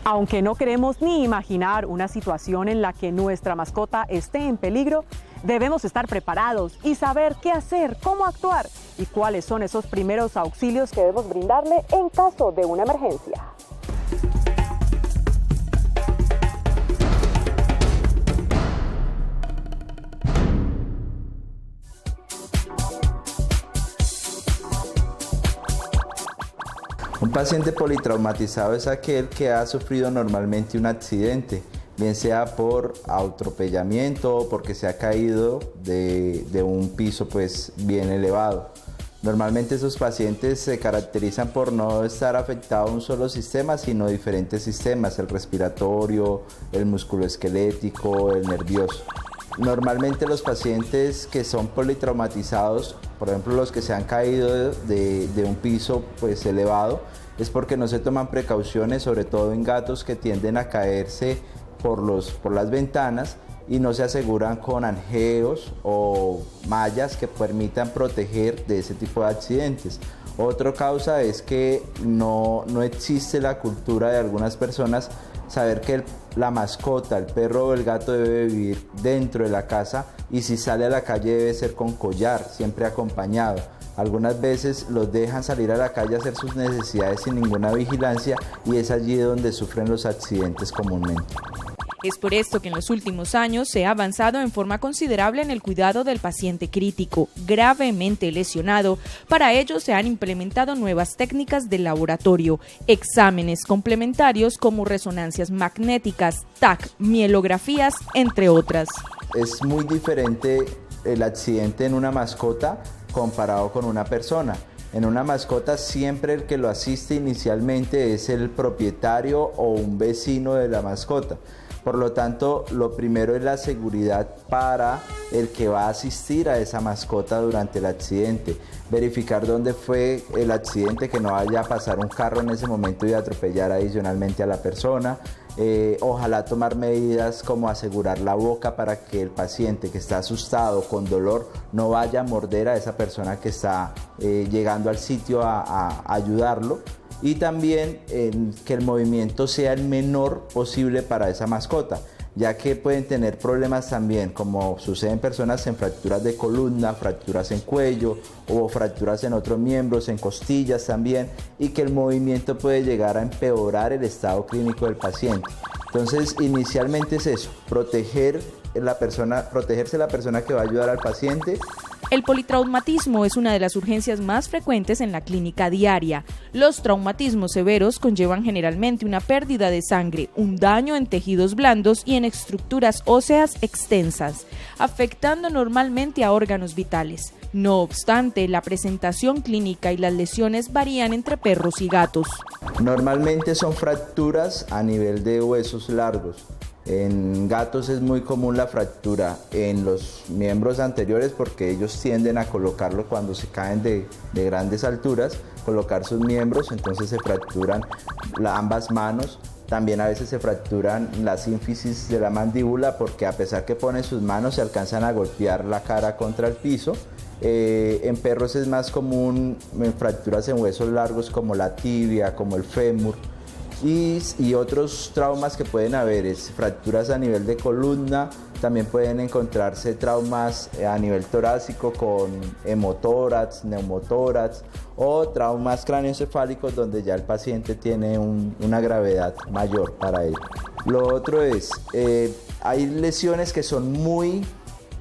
Aunque no queremos ni imaginar una situación en la que nuestra mascota esté en peligro, debemos estar preparados y saber qué hacer, cómo actuar y cuáles son esos primeros auxilios que debemos brindarle en caso de una emergencia. Un paciente politraumatizado es aquel que ha sufrido normalmente un accidente, bien sea por atropellamiento o porque se ha caído de un piso bien elevado. Normalmente esos pacientes se caracterizan por no estar afectado a un solo sistema, sino diferentes sistemas, el respiratorio, el musculoesquelético, el nervioso. Normalmente los pacientes que son politraumatizados, por ejemplo los que se han caído de un piso elevado, es porque no se toman precauciones, sobre todo en gatos que tienden a caerse por las ventanas y no se aseguran con anjeos o mallas que permitan proteger de ese tipo de accidentes. Otra causa es que no existe la cultura de algunas personas saber que la mascota, el perro o el gato debe vivir dentro de la casa y si sale a la calle debe ser con collar, siempre acompañado. Algunas veces los dejan salir a la calle a hacer sus necesidades sin ninguna vigilancia y es allí donde sufren los accidentes comúnmente. Es por esto que en los últimos años se ha avanzado en forma considerable en el cuidado del paciente crítico, gravemente lesionado. Para ello se han implementado nuevas técnicas de laboratorio, exámenes complementarios como resonancias magnéticas, TAC, mielografías, entre otras. Es muy diferente el accidente en una mascota comparado con una persona. En una mascota siempre el que lo asiste inicialmente es el propietario o un vecino de la mascota. Por lo tanto, lo primero es la seguridad para el que va a asistir a esa mascota durante el accidente. Verificar dónde fue el accidente, que no vaya a pasar un carro en ese momento y atropellar adicionalmente a la persona. Ojalá tomar medidas como asegurar la boca para que el paciente que está asustado, con dolor, no vaya a morder a esa persona que está llegando al sitio a ayudarlo. Y también que el movimiento sea el menor posible para esa mascota, ya que pueden tener problemas también, como sucede en personas en fracturas de columna, fracturas en cuello o fracturas en otros miembros, en costillas también, y que el movimiento puede llegar a empeorar el estado clínico del paciente. Entonces, inicialmente es eso, protegerse la persona que va a ayudar al paciente. El politraumatismo es una de las urgencias más frecuentes en la clínica diaria. Los traumatismos severos conllevan generalmente una pérdida de sangre, un daño en tejidos blandos y en estructuras óseas extensas, afectando normalmente a órganos vitales. No obstante, la presentación clínica y las lesiones varían entre perros y gatos. Normalmente son fracturas a nivel de huesos largos. En gatos es muy común la fractura en los miembros anteriores porque ellos tienden a colocarlo cuando se caen de grandes alturas, colocar sus miembros, entonces se fracturan ambas manos. También a veces se fracturan las ínfisis de la mandíbula porque a pesar que ponen sus manos se alcanzan a golpear la cara contra el piso. En perros es más común fracturas en huesos largos como la tibia, como el fémur. Y otros traumas que pueden haber es fracturas a nivel de columna, también pueden encontrarse traumas a nivel torácico con hemotórax, neumotórax o traumas craneoencefálicos donde ya el paciente tiene una gravedad mayor para él. Lo otro es, hay lesiones que son muy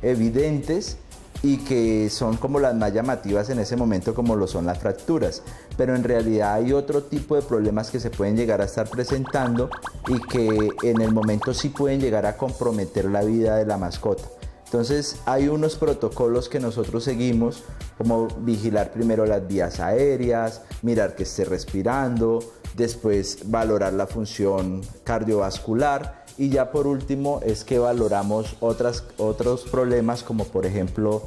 evidentes y que son como las más llamativas en ese momento, como lo son las fracturas, pero en realidad hay otro tipo de problemas que se pueden llegar a estar presentando y que en el momento sí pueden llegar a comprometer la vida de la mascota. Entonces hay unos protocolos que nosotros seguimos, como vigilar primero las vías aéreas, mirar que esté respirando, después valorar la función cardiovascular y ya por último es que valoramos otros problemas como por ejemplo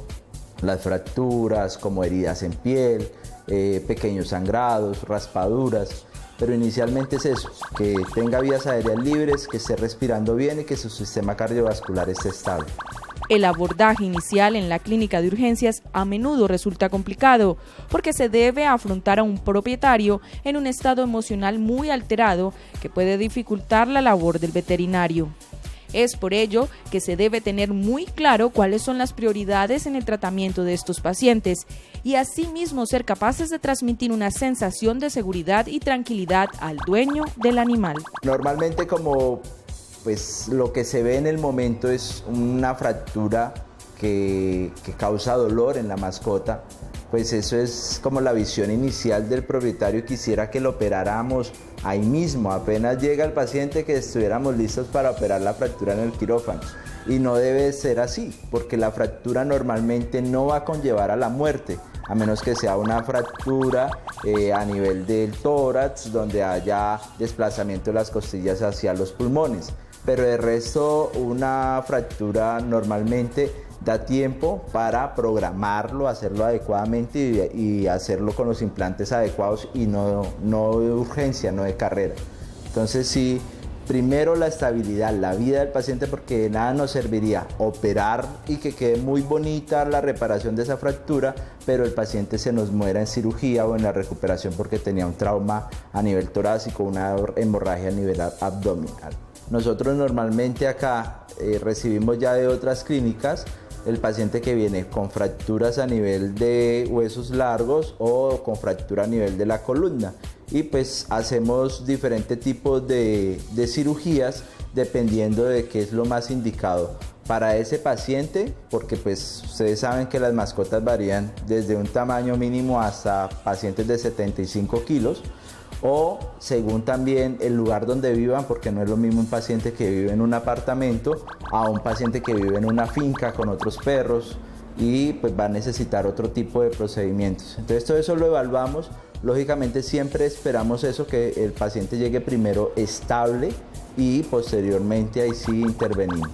las fracturas, como heridas en piel, pequeños sangrados, raspaduras. Pero inicialmente es eso, que tenga vías aéreas libres, que esté respirando bien y que su sistema cardiovascular esté estable. El abordaje inicial en la clínica de urgencias a menudo resulta complicado porque se debe afrontar a un propietario en un estado emocional muy alterado que puede dificultar la labor del veterinario. Es por ello que se debe tener muy claro cuáles son las prioridades en el tratamiento de estos pacientes y asimismo ser capaces de transmitir una sensación de seguridad y tranquilidad al dueño del animal. Normalmente pues lo que se ve en el momento es una fractura que causa dolor en la mascota, pues eso es como la visión inicial del propietario. Quisiera que lo operáramos ahí mismo, apenas llega el paciente, que estuviéramos listos para operar la fractura en el quirófano. Y no debe ser así, porque la fractura normalmente no va a conllevar a la muerte, a menos que sea una fractura a nivel del tórax, donde haya desplazamiento de las costillas hacia los pulmones. Pero de resto, una fractura normalmente da tiempo para programarlo, hacerlo adecuadamente y hacerlo con los implantes adecuados y no de urgencia, no de carrera. Entonces sí, primero la estabilidad, la vida del paciente, porque de nada nos serviría operar y que quede muy bonita la reparación de esa fractura, pero el paciente se nos muera en cirugía o en la recuperación porque tenía un trauma a nivel torácico, una hemorragia a nivel abdominal. Nosotros normalmente acá recibimos ya de otras clínicas el paciente que viene con fracturas a nivel de huesos largos o con fractura a nivel de la columna, y pues hacemos diferentes tipos de cirugías dependiendo de qué es lo más indicado para ese paciente, porque pues ustedes saben que las mascotas varían desde un tamaño mínimo hasta pacientes de 75 kilos, o según también el lugar donde vivan, porque no es lo mismo un paciente que vive en un apartamento a un paciente que vive en una finca con otros perros, y pues va a necesitar otro tipo de procedimientos. Entonces todo eso lo evaluamos. Lógicamente siempre esperamos eso, que el paciente llegue primero estable y posteriormente ahí sí intervenimos.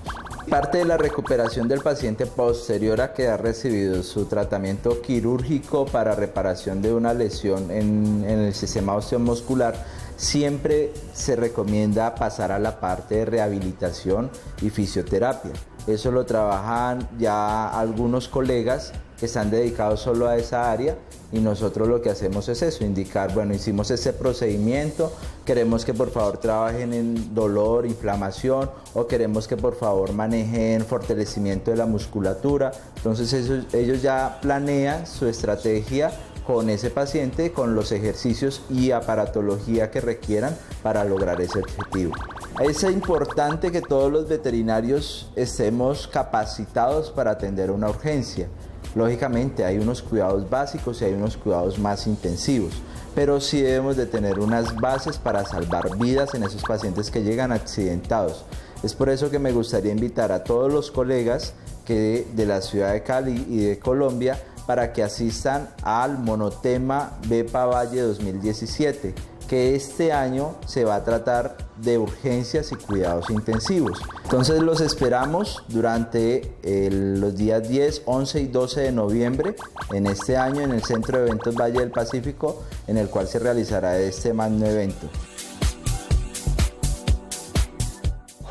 Parte de la recuperación del paciente posterior a que ha recibido su tratamiento quirúrgico para reparación de una lesión en el sistema osteomuscular, siempre se recomienda pasar a la parte de rehabilitación y fisioterapia. Eso lo trabajan ya algunos colegas que están dedicados solo a esa área, y nosotros lo que hacemos es eso, indicar, bueno, hicimos ese procedimiento, queremos que por favor trabajen en dolor, inflamación, o queremos que por favor manejen fortalecimiento de la musculatura. Entonces ellos ya planean su estrategia con ese paciente, con los ejercicios y aparatología que requieran para lograr ese objetivo. Es importante que todos los veterinarios estemos capacitados para atender una urgencia. Lógicamente hay unos cuidados básicos y hay unos cuidados más intensivos, pero sí debemos de tener unas bases para salvar vidas en esos pacientes que llegan accidentados. Es por eso que me gustaría invitar a todos los colegas de la ciudad de Cali y de Colombia para que asistan al Monotema Bepa Valle 2017, que este año se va a tratar de urgencias y cuidados intensivos. Entonces los esperamos durante los días 10, 11 y 12 de noviembre en este año en el Centro de Eventos Valle del Pacífico, en el cual se realizará este magno evento.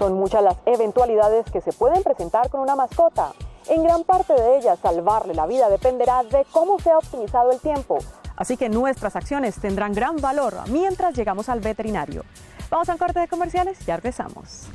Son muchas las eventualidades que se pueden presentar con una mascota. En gran parte de ellas, salvarle la vida dependerá de cómo se ha optimizado el tiempo. Así que nuestras acciones tendrán gran valor mientras llegamos al veterinario. Vamos a un corte de comerciales, ya regresamos.